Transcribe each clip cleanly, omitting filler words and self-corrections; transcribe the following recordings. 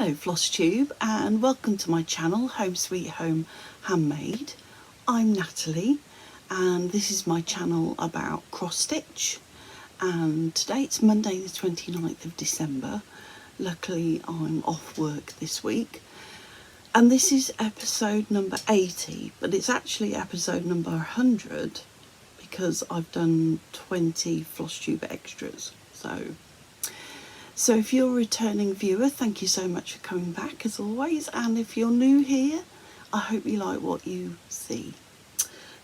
Hello Flosstube and welcome to my channel Home Sweet Home Handmade. I'm Natalie and this is my channel about cross stitch, and today it's Monday the 29th of December. Luckily I'm off work this week and this is episode number 80, but it's actually episode number 100 because I've done 20 Flosstube extras. So if you're a returning viewer, thank you so much for coming back as always, and if you're new here, I hope you like what you see.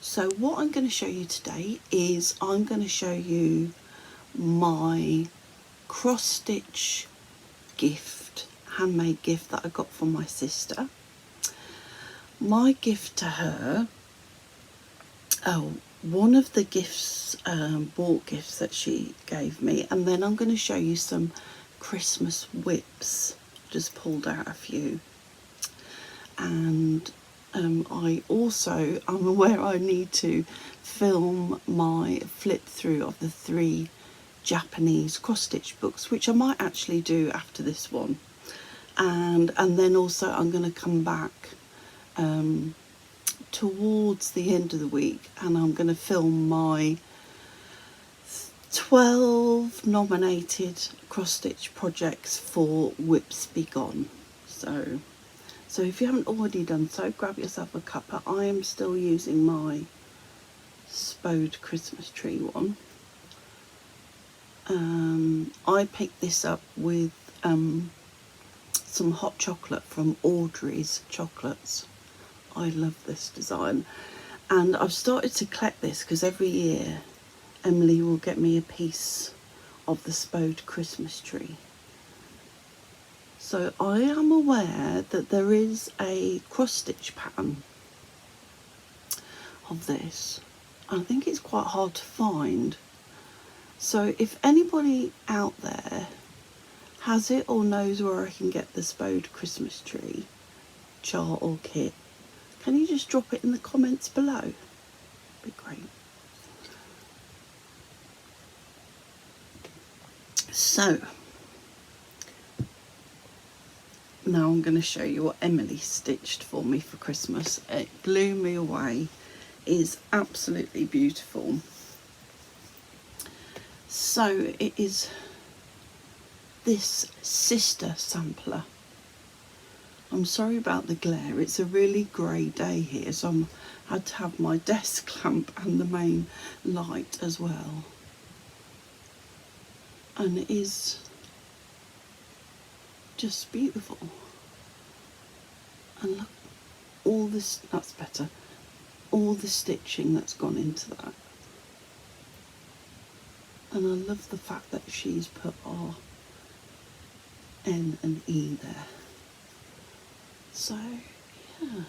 So what I'm going to show you today is I'm going to show you my cross stitch gift, handmade gift that I got from my sister. My gift to her, one of the gifts, bought gifts that she gave me, and then I'm going to show you some Christmas WIPs. Just pulled out a few, and I'm aware I need to film my flip through of the 3 Japanese cross stitch books, which I might actually do after this one, and then also I'm going to come back towards the end of the week and I'm going to film my 12 nominated cross stitch projects for 𝐦𝐨𝐬𝐤𝐿. So if you haven't already done so, grab yourself a cuppa. I am still using my 𝐥𝐤𝐤𝐿 Christmas tree one. I picked this up with some hot chocolate from Audrey's Chocolates. I love this design, and I've started to collect this because every year Emily will get me a piece of the 𝐥𝐤𝐤𝐿 Christmas tree. So I am aware that there is a cross stitch pattern of this. I think it's quite hard to find. So if anybody out there has it or knows where I can get the 𝐥𝐤𝐤𝐿 Christmas tree chart or kit, can you just drop it in the comments below? Be great. So now I'm going to show you what Emily stitched for me for Christmas. It blew me away. It is absolutely beautiful. So it is this sister sampler. I'm sorry about the glare, it's a really grey day here, so I had to have my desk lamp and the main light as well. And it is just beautiful. And look, all this, that's better, all the stitching that's gone into that. And I love the fact that she's put our N and E there. So yeah,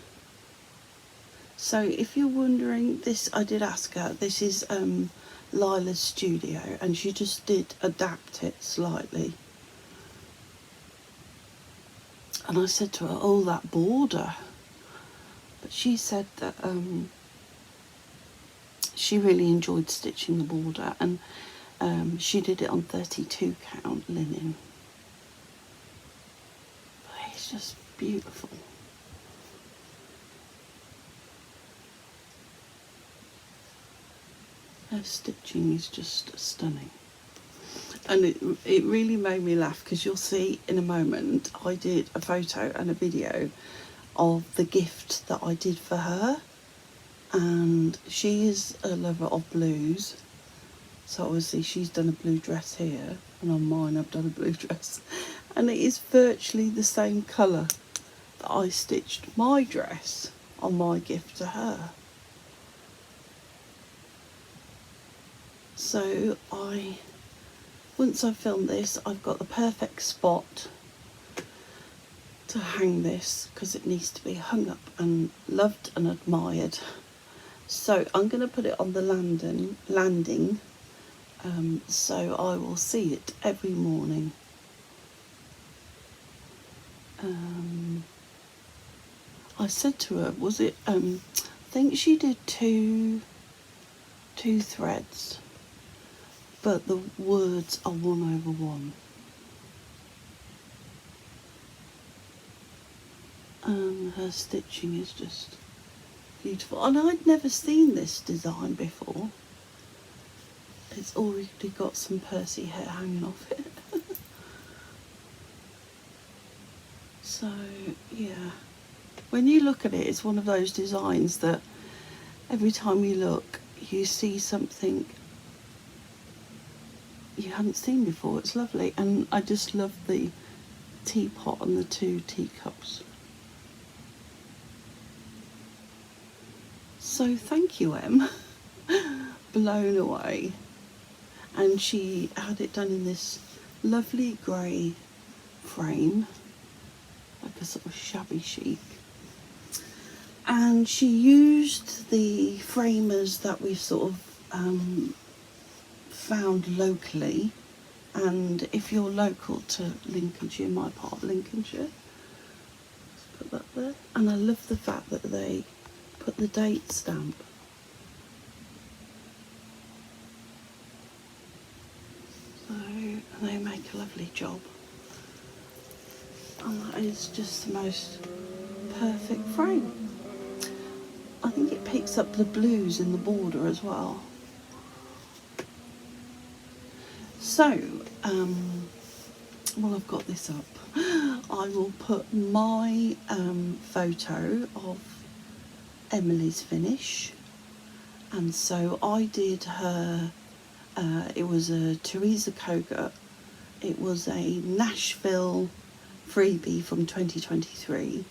so if you're wondering, this, I did ask her, this is Lila's studio, and she just did adapt it slightly. And I said to her, oh, that border, but she said that she really enjoyed stitching the border, and she did it on 32 count linen. But it's just beautiful. Her stitching is just stunning, and it really made me laugh because you'll see in a moment I did a photo and a video of the gift that I did for her, and she is a lover of blues, so obviously she's done a blue dress here, and on mine I've done a blue dress, and it is virtually the same colour that I stitched my dress on my gift to her. So once I've filmed this, I've got the perfect spot to hang this because it needs to be hung up and loved and admired. So I'm going to put it on the landing, so I will see it every morning. I said to her, was it, I think she did two threads, but the words are 1/1. and her stitching is just beautiful. And I'd never seen this design before. It's already got some Percy hair hanging off it. So yeah, when you look at it, it's one of those designs that every time you look, you see something you hadn't seen before. It's lovely, and I just love the teapot and the two teacups. So thank you, Em. Blown away. And she had it done in this lovely grey frame, like a sort of shabby chic. And she used the framers that we've sort of found locally. And if you're local to Lincolnshire, my part of Lincolnshire, let's put that there. And I love the fact that they put the date stamp. So they make a lovely job. And that is just the most perfect frame. I think it picks up the blues in the border as well. So, well, I've got this up. I will put my photo of Emily's finish. And so I did her, it was a 𝐥𝐤𝐤𝐿. It was a Nashville freebie from 2023.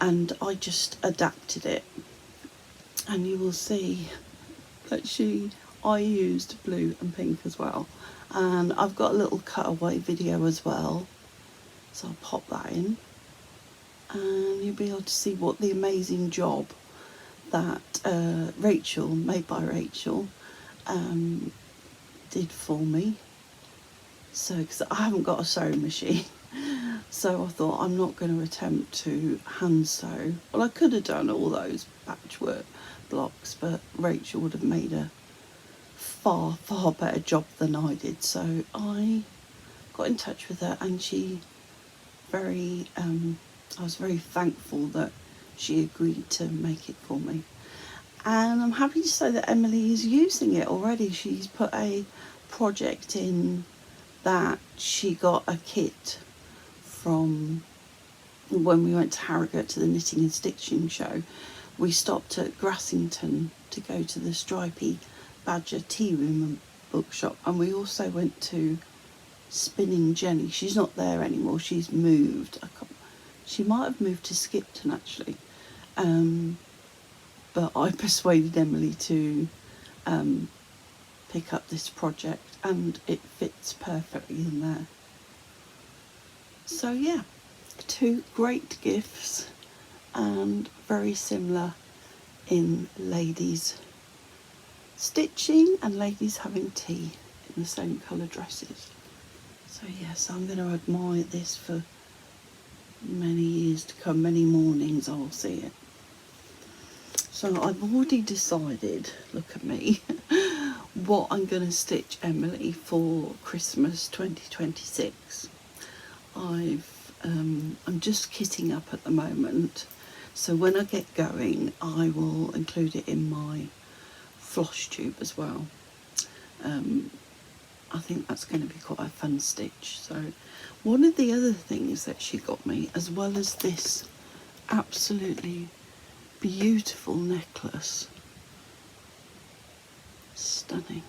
And I just adapted it. And you will see that I used blue and pink as well. And I've got a little cutaway video as well, so I'll pop that in. And you'll be able to see what the amazing job that Rachel, made by Rachel, did for me. So, because I haven't got a sewing machine, so I thought I'm not going to attempt to hand sew. Well, I could have done all those patchwork blocks, but Rachel would have made a far better job than I did. So I got in touch with her, and she I was very thankful that she agreed to make it for me. And I'm happy to say that Emily is using it already. She's put a project in that she got a kit from when we went to Harrogate to the knitting and stitching show. We stopped at Grassington to go to the Stripey Badger tea room and bookshop, and we also went to Spinning Jenny. She's not there anymore, she's moved. She might have moved to Skipton actually, but I persuaded Emily to pick up this project, and it fits perfectly in there. So yeah, two great gifts, and very similar in ladies stitching and ladies having tea in the same colour dresses. So yes, I'm going to admire this for many years to come. Many mornings I will see it. So I've already decided, look at me, what I'm going to stitch Emily for Christmas 2026. I'm just kitting up at the moment, so when I get going I will include it in my Flosstube as well. I think that's going to be quite a fun stitch. So one of the other things that she got me, as well as this absolutely beautiful necklace, stunning,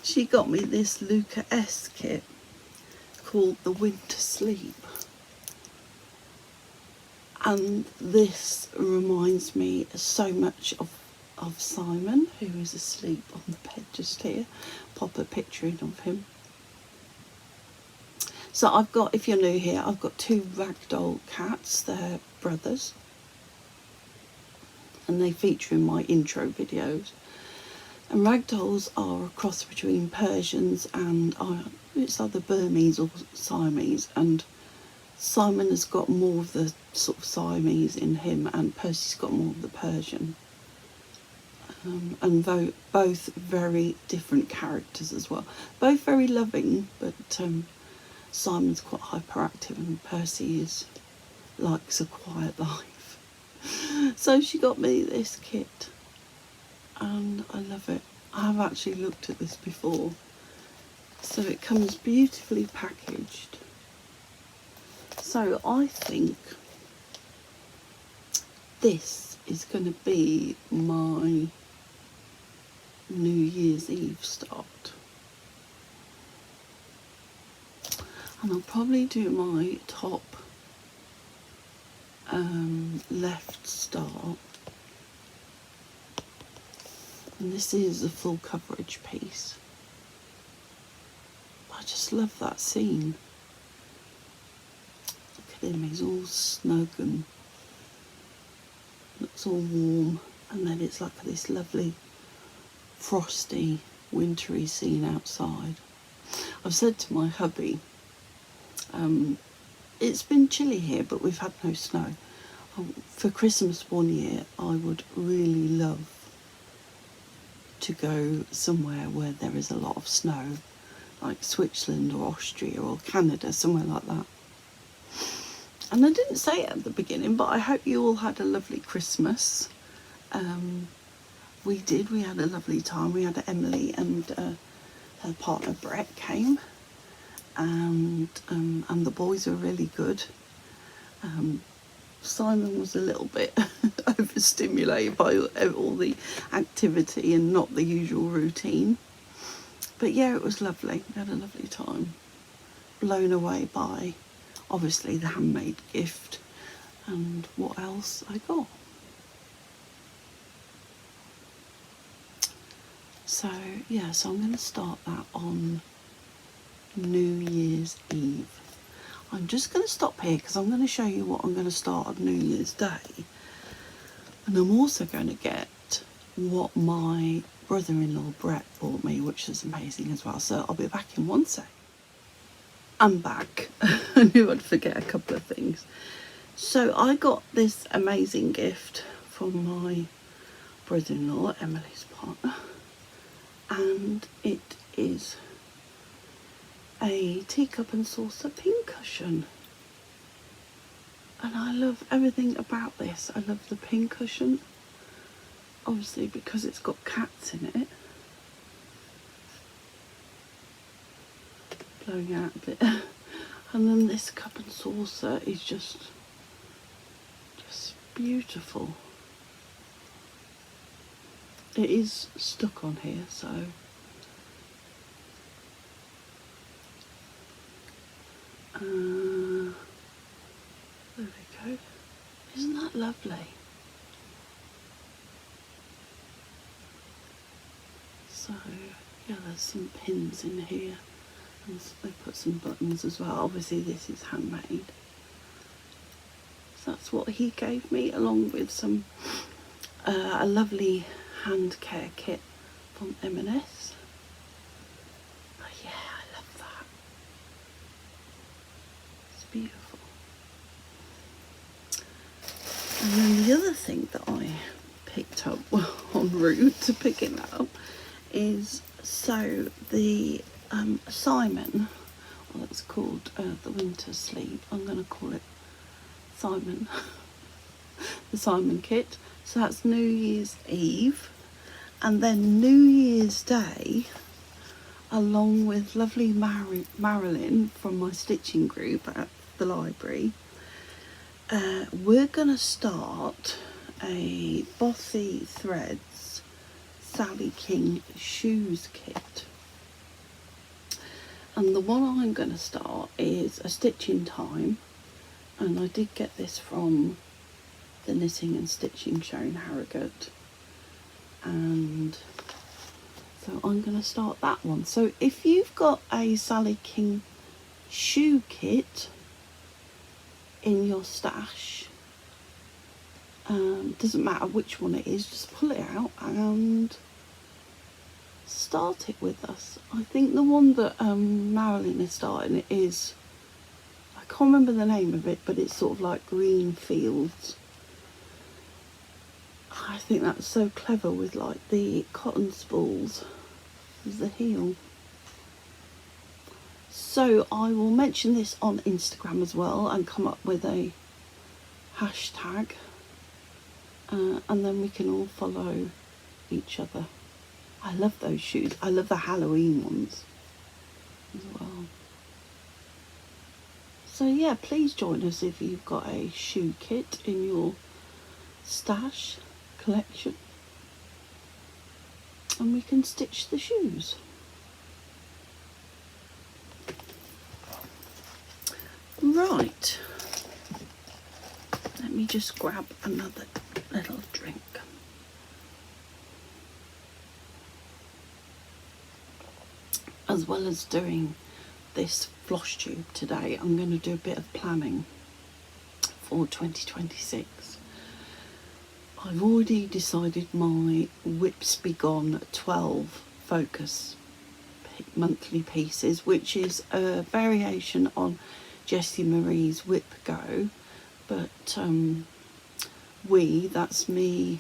she got me this 𝐦𝐤𝐤𝐿 kit called the Winter Sleep. And this reminds me so much of Simon, who is asleep on the bed just here. Pop a picture in of him. So I've got, if you're new here, I've got two ragdoll cats. They're brothers, and they feature in my intro videos. And ragdolls are a cross between Persians and it's either Burmese or Siamese, and Simon has got more of the sort of Siamese in him, and Percy's got more of the Persian. And both very different characters as well. Both very loving, but Simon's quite hyperactive and Percy is likes a quiet life. So she got me this kit and I love it. I have actually looked at this before. So it comes beautifully packaged. So I think this is going to be my New Year's Eve start. And I'll probably do my top left start. And this is a full coverage piece. I just love that scene. Look at him, he's all snug and looks all warm. And then it's like this lovely frosty, wintry scene outside. I've said to my hubby, it's been chilly here, but we've had no snow. For Christmas one year, I would really love to go somewhere where there is a lot of snow, like Switzerland or Austria or Canada, somewhere like that. And I didn't say it at the beginning, but I hope you all had a lovely Christmas. We did. We had a lovely time. We had Emily and her partner Brett came, and the boys were really good. Simon was a little bit overstimulated by all the activity and not the usual routine. But yeah, it was lovely. We had a lovely time. Blown away by, obviously, the handmade gift and what else I got. So yeah, so I'm going to start that on New Year's Eve. I'm just going to stop here because I'm going to show you what I'm going to start on New Year's Day. And I'm also going to get what my brother-in-law Brett bought me, which is amazing as well. So I'll be back in one sec. I'm back. I knew I'd forget a couple of things. So I got this amazing gift from my brother-in-law, Emily's partner. And it is a teacup and saucer pincushion. And I love everything about this. I love the pincushion, obviously because it's got cats in it. Blowing out a bit. And then this cup and saucer is just beautiful. It is stuck on here, so there we go. Isn't that lovely? So yeah, there's some pins in here, and they put some buttons as well. Obviously this is handmade. So that's what he gave me, along with some a lovely hand care kit from M&S. Oh yeah, I love that. It's beautiful. And then the other thing that I picked up en route to picking that up is, so the 𝐬𝐨𝐬𝐷, well, it's called the winter sleeve. I'm going to call it 𝐬𝐬𝐷, the 𝐬𝐬𝐷 kit. So that's New Year's Eve, and then New Year's Day, along with lovely Marilyn from my stitching group at the library, we're going to start a Bossy Threads 𝐥𝐤𝐤𝐿 shoes kit. And the one I'm going to start is a Stitch in Time, and I did get this from the Knitting and Stitching show in Harrogate, and so I'm going to start that one. So if you've got a 𝐥𝐤𝐤𝐿 shoe kit in your stash, doesn't matter which one it is, just pull it out and start it with us. I think the one that Marilyn is starting it is, I can't remember the name of it, but it's sort of like green fields. I think that's so clever with like the cotton spools as the heel. So I will mention this on Instagram as well and come up with a hashtag, and then we can all follow each other. I love those shoes. I love the Halloween ones as well. So yeah, please join us if you've got a shoe kit in your stash collection, and we can stitch the shoes. Right, let me just grab another little drink. As well as doing this Flosstube today, I'm going to do a bit of planning for 2026. I've already decided my 𝐦𝐨𝐵𝐿 12 focus monthly pieces, which is a variation on Jessie Marie's WIP Go, but that's me,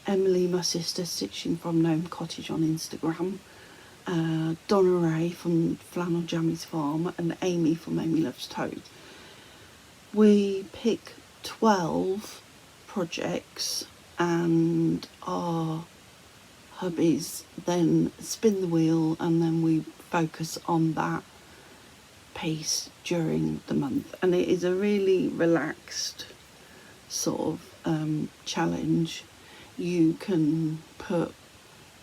Emily, my sister, stitching from Gnome Cottage on Instagram, Donna Ray from Flannel Jammy's Farm, and Amy from Amy Loves Toad. We pick 12 projects, and our hubbies then spin the wheel, and then we focus on that piece during the month. And it is a really relaxed sort of challenge. You can put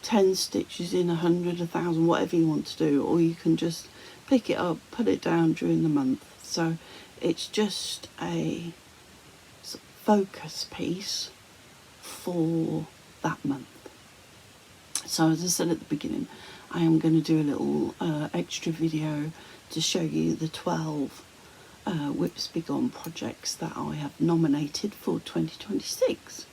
10 stitches in, 100, 1,000, whatever you want to do, or you can just pick it up, put it down during the month. So it's just a focus piece for that month. So as I said at the beginning, I am going to do a little extra video to show you the 12 𝐦𝐨𝐵𝐿 projects that I have nominated for 2026.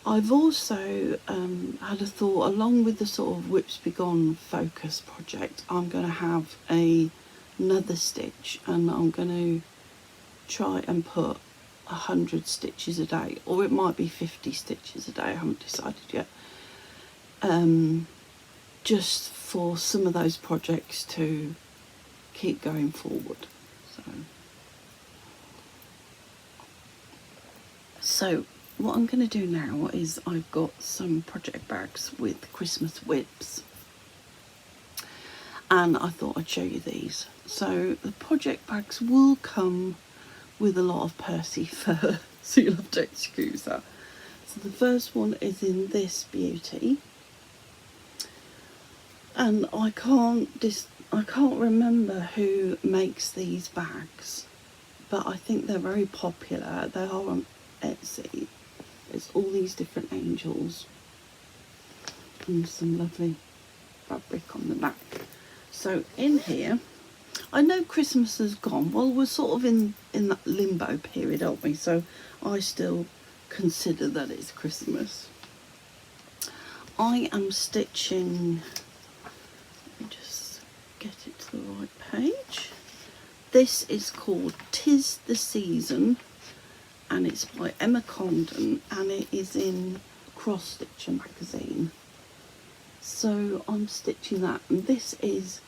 I've also had a thought, along with the sort of 𝐦𝐨𝐵𝐿 focus project, I'm going to have another stitch, and I'm going to try and put 100 stitches a day, or it might be 50 stitches a day, I haven't decided yet, just for some of those projects to keep going forward. So what I'm going to do now is I've got some project bags with Christmas WIPs, and I thought I'd show you these. So the project bags will come with a lot of Percy fur, so you'll have to excuse that. So the first one is in this beauty, and I can't remember who makes these bags, but I think they're very popular. They are on Etsy. It's all these different angels and some lovely fabric on the back. So in here, I know Christmas has gone. Well, we're sort of in that limbo period, aren't we? So I still consider that it's Christmas. I am stitching, let me just get it to the right page. This is called 𝐤𝐤𝐬𝐿 the Season, and it's by Emma Condon, and it is in Cross Stitcher magazine. So I'm stitching that, and this is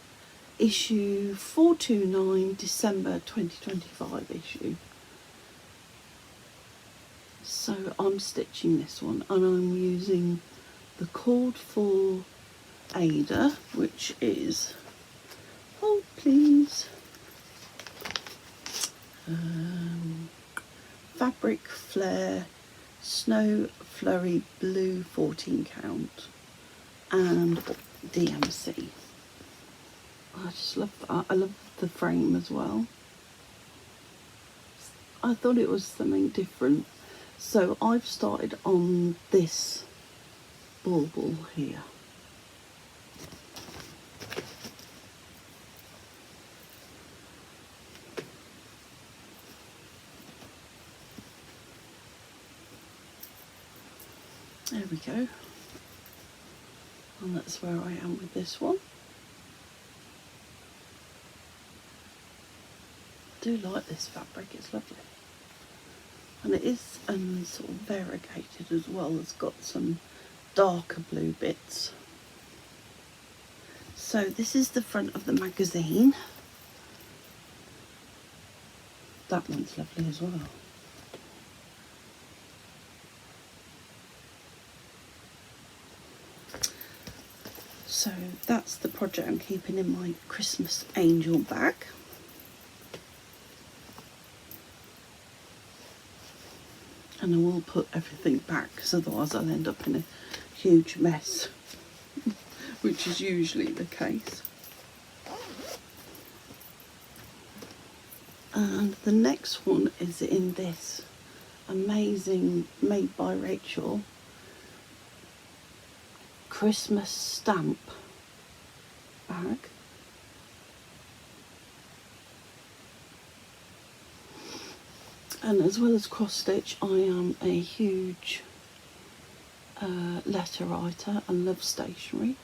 issue 429, December 2025 issue. So I'm stitching this one, and I'm using the cord for Ada, which is, hold please, Fabric Flare Snow Flurry Blue 14 count, and DMC. I just love that. I love the frame as well. I thought it was something different, so I've started on this bauble here. There we go, and that's where I am with this one. I do like this fabric, it's lovely, and it is sort of variegated as well. It's got some darker blue bits. So this is the front of the magazine. That one's lovely as well. that's the project I'm keeping in my Christmas angel bag. And I will put everything back, because otherwise I'll end up in a huge mess, which is usually the case. And the next one is in this amazing Made by Rachel Christmas stamp bag. And as well as cross stitch, I am a huge letter writer and love stationery,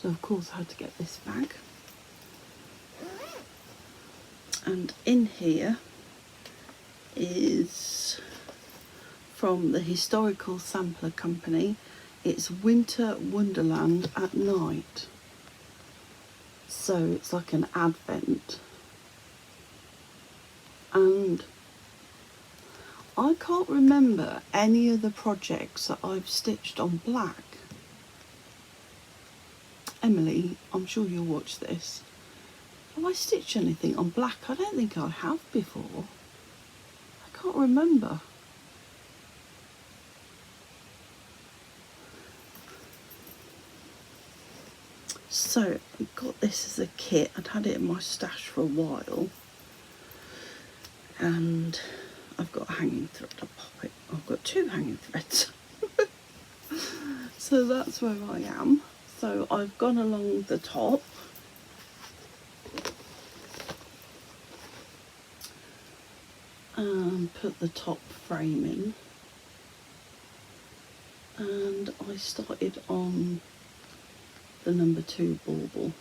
so of course I had to get this bag. And in here is from the Historical Sampler Company. It's Winter Wonderland at Night, so it's like an advent. And I can't remember any of the projects that I've stitched on black. Emily, I'm sure you'll watch this. Have I stitched anything on black? I don't think I have before. I can't remember. So I got this as a kit. I'd had it in my stash for a while. And I've got a hanging thread. I'll pop it. I've got two hanging threads. So that's where I am. So I've gone along the top. And put the top frame in. And I started on the number 2 bauble.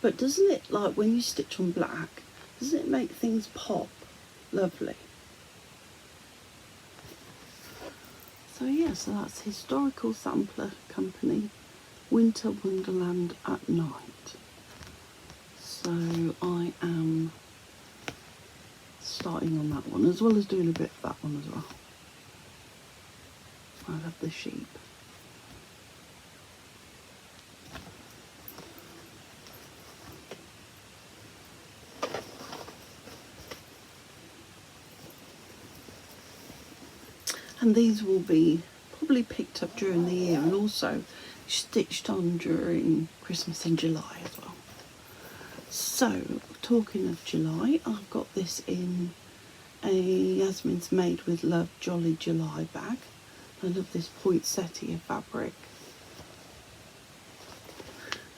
But doesn't it, like when you stitch on black, doesn't it make things pop? Lovely. So yeah, so that's Historical Sampler Company, Winter Wonderland at Night. So I am starting on that one, as well as doing a bit of that one as well. I love the sheep. And these will be probably picked up during the year and also stitched on during Christmas in July as well. So, talking of July, I've got this in a Yasmin's Made with Love Jolly July bag. I love this poinsettia fabric.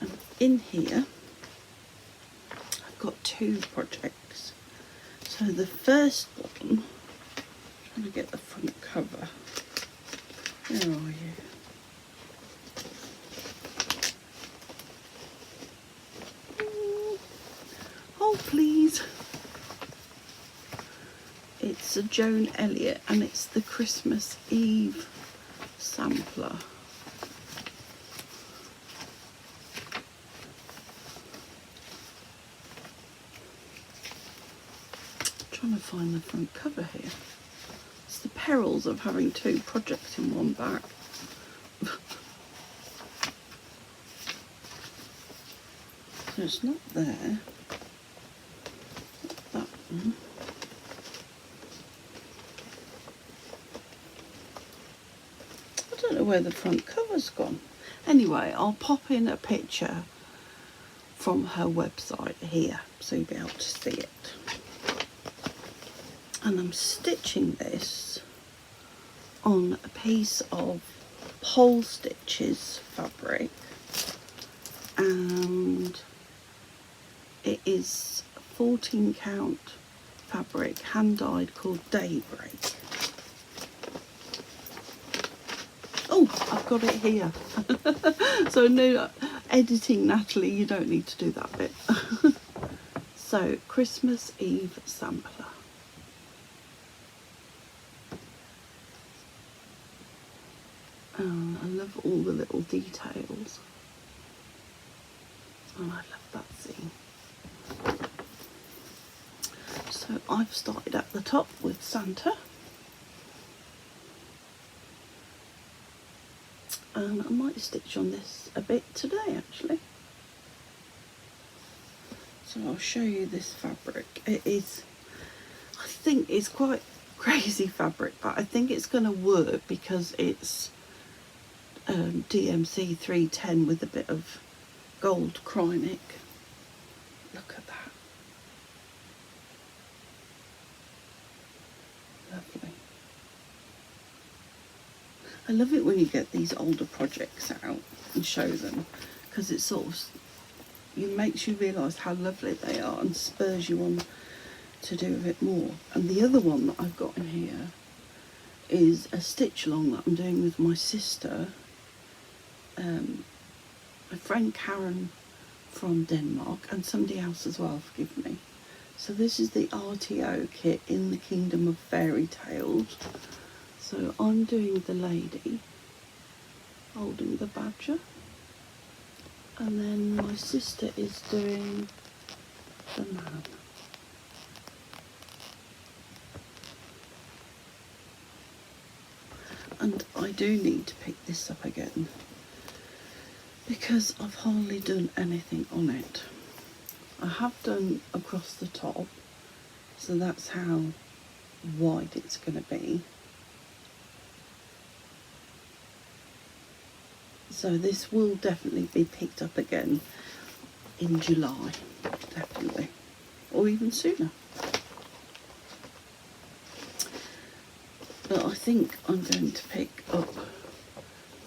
And in here, I've got 2 projects. So the first one, trying to get the front cover. Where are you? Oh, please. It's a Joan Elliott and it's the Christmas Eve sampler. Trying to find the front cover here. It's the perils of having 2 projects in one bag. So it's not there. Not that one. I don't know where the front cover's gone. Anyway, I'll pop in a picture from her website here so you'll be able to see it. And I'm stitching this on a piece of pole stitches fabric, and it is 14 count fabric, hand dyed, called Daybreak. Oh, I've got it here. So no editing, Natalie, you don't need to do that bit. So Christmas Eve sampler. I love all the little details. And I love that scene. So I've started at the top with Santa. and I might stitch on this a bit today actually. So I'll show you this fabric. It is, I think it's quite crazy fabric, but I think it's going to work because it's DMC 310 with a bit of gold Krynic. Look at that. Lovely. I love it when you get these older projects out and show them, because it sort of makes you realise how lovely they are and spurs you on to do a bit more. And the other one that I've got in here is a stitch along that I'm doing with my sister, my friend Karen from Denmark, and somebody else as well, forgive me. So this is the RTO kit in the Kingdom of Fairy Tales. So I'm doing the lady holding the badger, and then my sister is doing the man. And I do need to pick this up again because I've hardly done anything on it. I have done across the top, so that's how wide it's going to be. So this will definitely be picked up again in July, definitely, or even sooner. But I think I'm going to pick up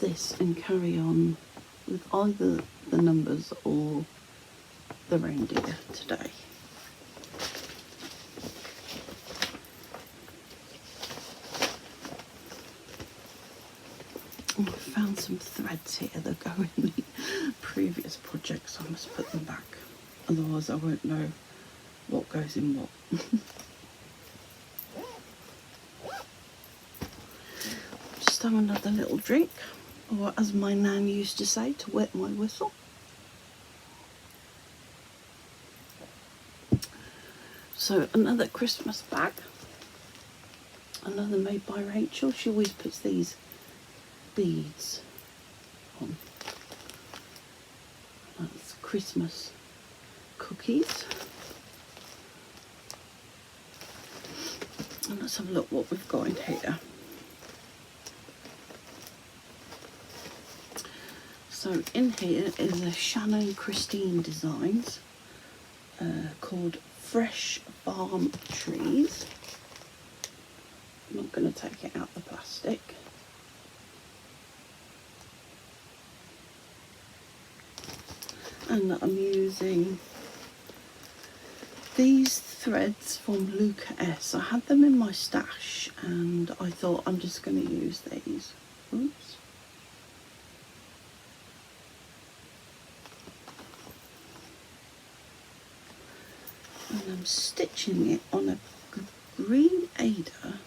this and carry on with either the numbers or the reindeer today. Oh, I found some threads here that go in the previous project, so I must put them back, otherwise I won't know what goes in what. Just have another little drink, or as my nan used to say, to wet my whistle. So another Christmas bag, another made by Rachel. She always puts these beads on. That's Christmas cookies. And let's have a look what we've got in here. So in here is a Shannon Christine Designs called Fresh Farm Trees. I'm not going to take it out the plastic. And I'm using these threads from Luca S. I had them in my stash and I thought I'm just going to use these. Oops. And I'm stitching it on a green Ada.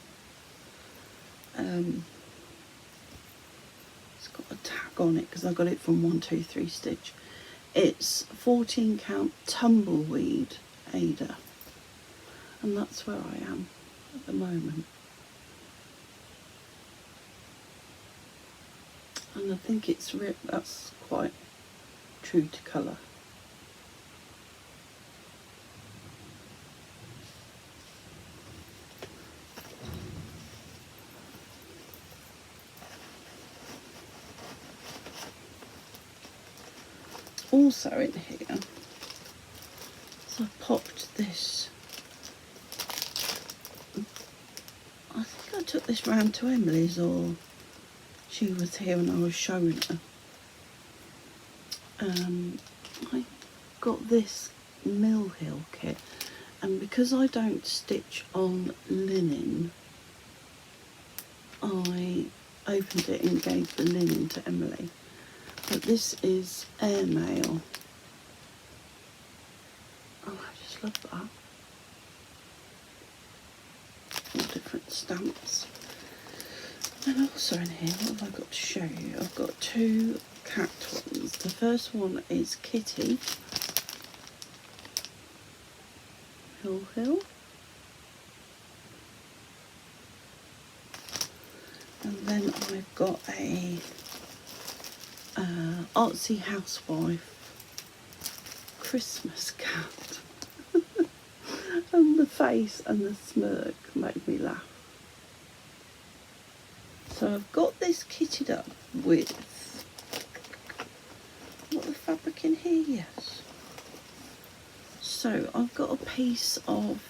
It's got a tag on it because I got it from 123 Stitch. It's 14 count tumbleweed Ada, and that's where I am at the moment. And I think it's that's quite true to colour. Also in here, so I popped this, I think I took this round to Emily's, or she was here and I was showing her. I got this Mill Hill kit, and because I don't stitch on linen, I opened it and gave the linen to Emily. But this is airmail. Oh, I just love that. All different stamps. And also in here, what have I got to show you? I've got two cat ones. The first one is Kitty. Hill. And then I've got a artsy housewife Christmas cat. And the face and the smirk made me laugh. So I've got this kitted up with, what the fabric in here, yes. So I've got a piece of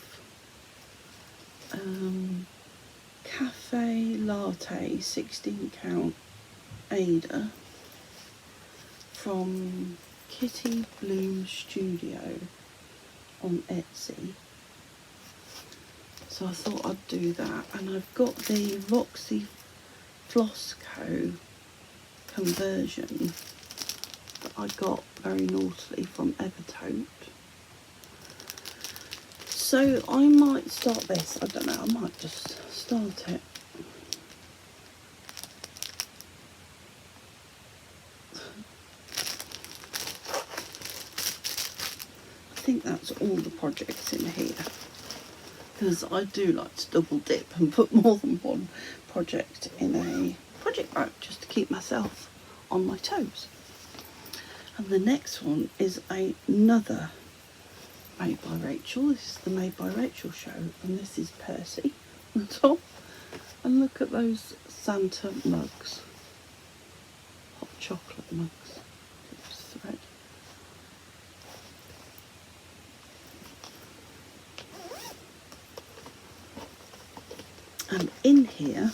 cafe latte 16 count Ada from Kitty Bloom Studio on Etsy. So I thought I'd do that, and I've got the 𝐥𝐤𝐤𝐿 conversion that I got very naughtily from 𝐦𝐤𝐤𝐤. So I might start this, I don't know, I might just start it. I think that's all the projects in here, because I do like to double dip and put more than one project in a project bag just to keep myself on my toes. And the next one is another Made by Rachel. This is the Made by Rachel show, and this is Percy on top. And look at those Santa mugs, hot chocolate mugs. Thread. And in here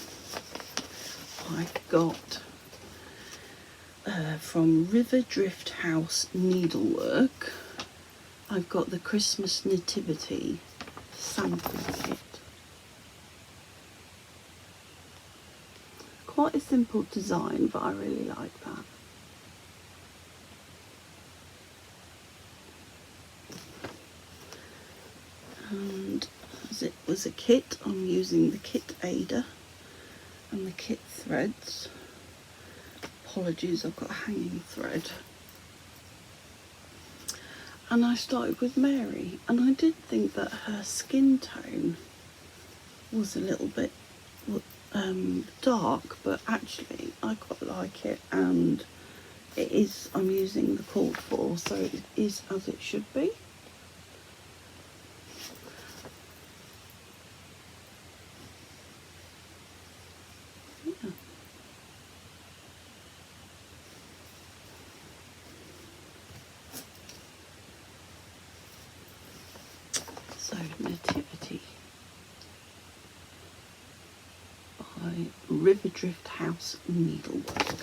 I've got from River Drift House Needlework, I've got the Christmas Nativity sample kit. Quite a simple design, but I really like that. And as it was a kit, I'm using the kit Ada and the kit threads. Apologies, I've got a hanging thread. And I started with Mary, and I did think that her skin tone was a little bit dark, but actually I quite like it, and it is, I'm using the called for, so it is as it should be. Yeah. So Nativity by River Drift House Needlework.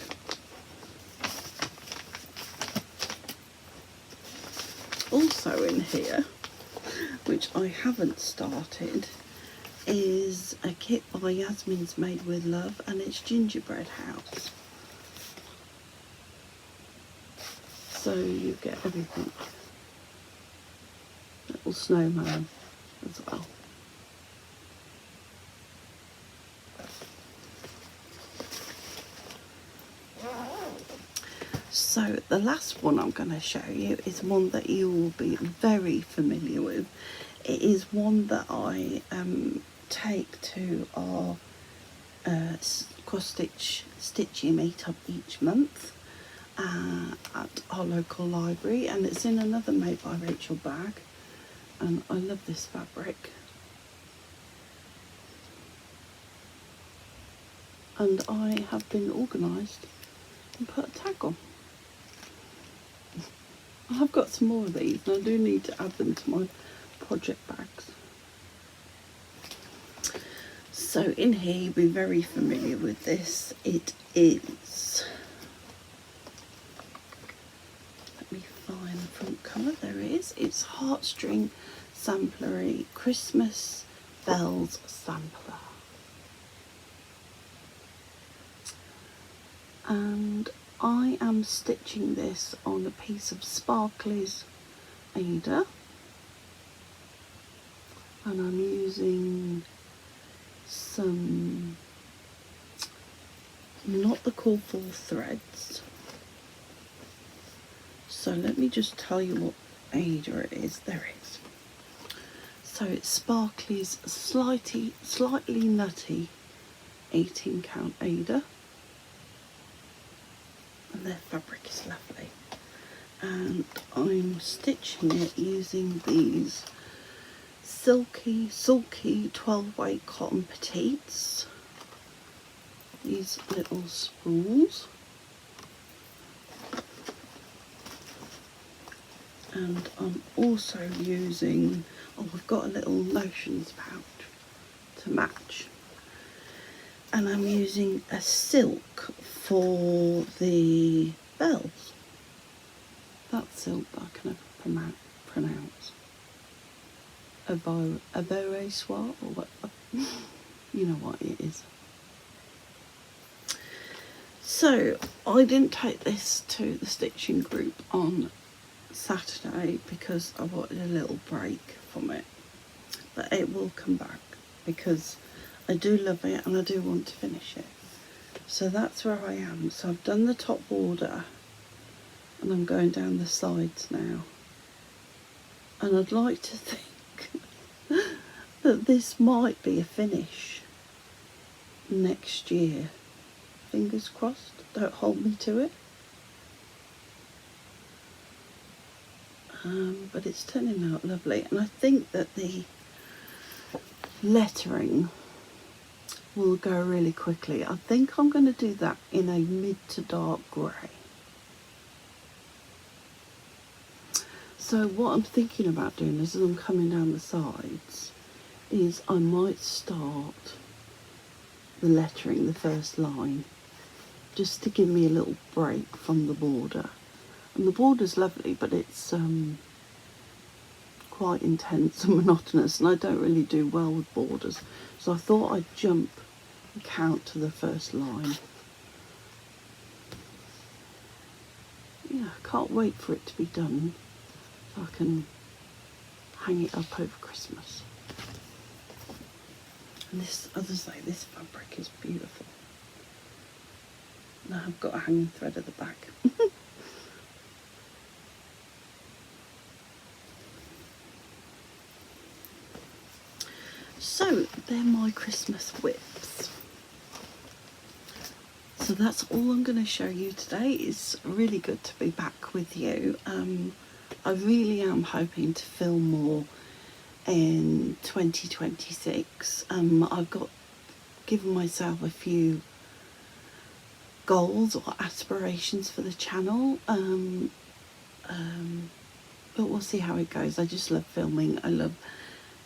Also in here, which I haven't started, is a kit by Yasmin's Made with Love, and it's Gingerbread House. So you get everything. Little snowman as well. So the last one I'm going to show you is one that you will be very familiar with. It is one that I take to our cross-stitch stitching meetup each month at our local library, and it's in another Made by Rachel bag, and I love this fabric. And I have been organised and put a tag on. I've got some more of these, and I do need to add them to my project bags. So in here, you'll be very familiar with this. It is, let me find the front colour, there it is. It's Heartstring Samplery Christmas Bells Sampler. And I am stitching this on a piece of Sparkly's Ada, and I'm using some, not the call for threads. So let me just tell you what Ada it is. There it is. So it's Sparkly's slightly nutty 18 count Ada. and their fabric is lovely. And I'm stitching it using these 𝐥𝐤𝐤𝐿 12-weight cotton petites, these little spools. And I'm also using, oh, we've got a little notions pouch to match. And I'm using a silk for the bells. That silk I can never pronounce. 𝐦𝐤𝐤𝐤 or what? You know what it is. So I didn't take this to the stitching group on Saturday because I wanted a little break from it, but it will come back because I do love it and I do want to finish it. So that's where I am. So I've done the top border and I'm going down the sides now, and I'd like to think that this might be a finish next year. Fingers crossed, don't hold me to it. But it's turning out lovely, and I think that the lettering will go really quickly. I think I'm going to do that in a mid to dark grey. So what I'm thinking about doing as I'm coming down the sides is I might start the lettering, the first line, just to give me a little break from the border. And the border's lovely, but it's quite intense and monotonous, and I don't really do well with borders. So I thought I'd jump and count to the first line. Yeah, I can't wait for it to be done so I can hang it up over Christmas. And this, as I say, this fabric is beautiful. Now I've got a hanging thread at the back. So they're my Christmas WIPs. So that's all I'm going to show you today. It's really good to be back with you. I really am hoping to film more in 2026. I've given myself a few goals or aspirations for the channel, but we'll see how it goes. I just love filming. I love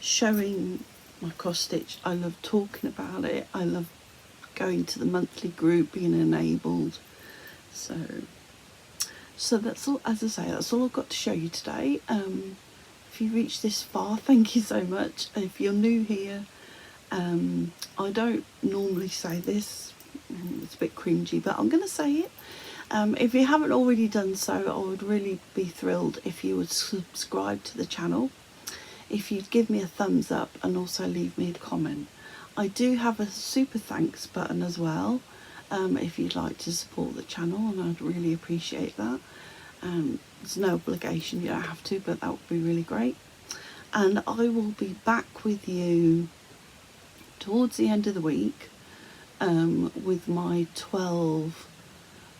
showing my cross stitch. I love talking about it. I love going to the monthly group, being enabled. So that's all. As I say, that's all I've got to show you today. If you reached this far, thank you so much. If you're new here, I don't normally say this. It's a bit cringy, but I'm going to say it. If you haven't already done so, I would really be thrilled if you would subscribe to the channel, if you'd give me a thumbs up, and also leave me a comment. I do have a super thanks button as well, if you'd like to support the channel, and I'd really appreciate that. There's no obligation, you don't have to, but that would be really great. And I will be back with you towards the end of the week with my 12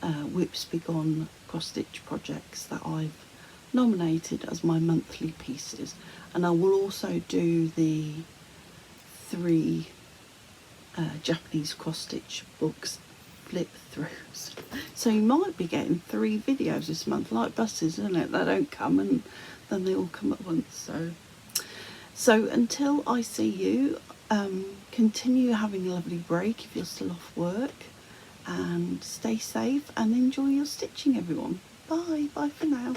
WIPs Begone cross stitch projects that I've nominated as my monthly pieces, and I will also do the 3 Japanese cross stitch books flip throughs. So you might be getting 3 videos this month, like buses, isn't it? They don't come and then they all come at once. So until I see you, continue having a lovely break if you're still off work, and stay safe and enjoy your stitching, everyone. Bye for now.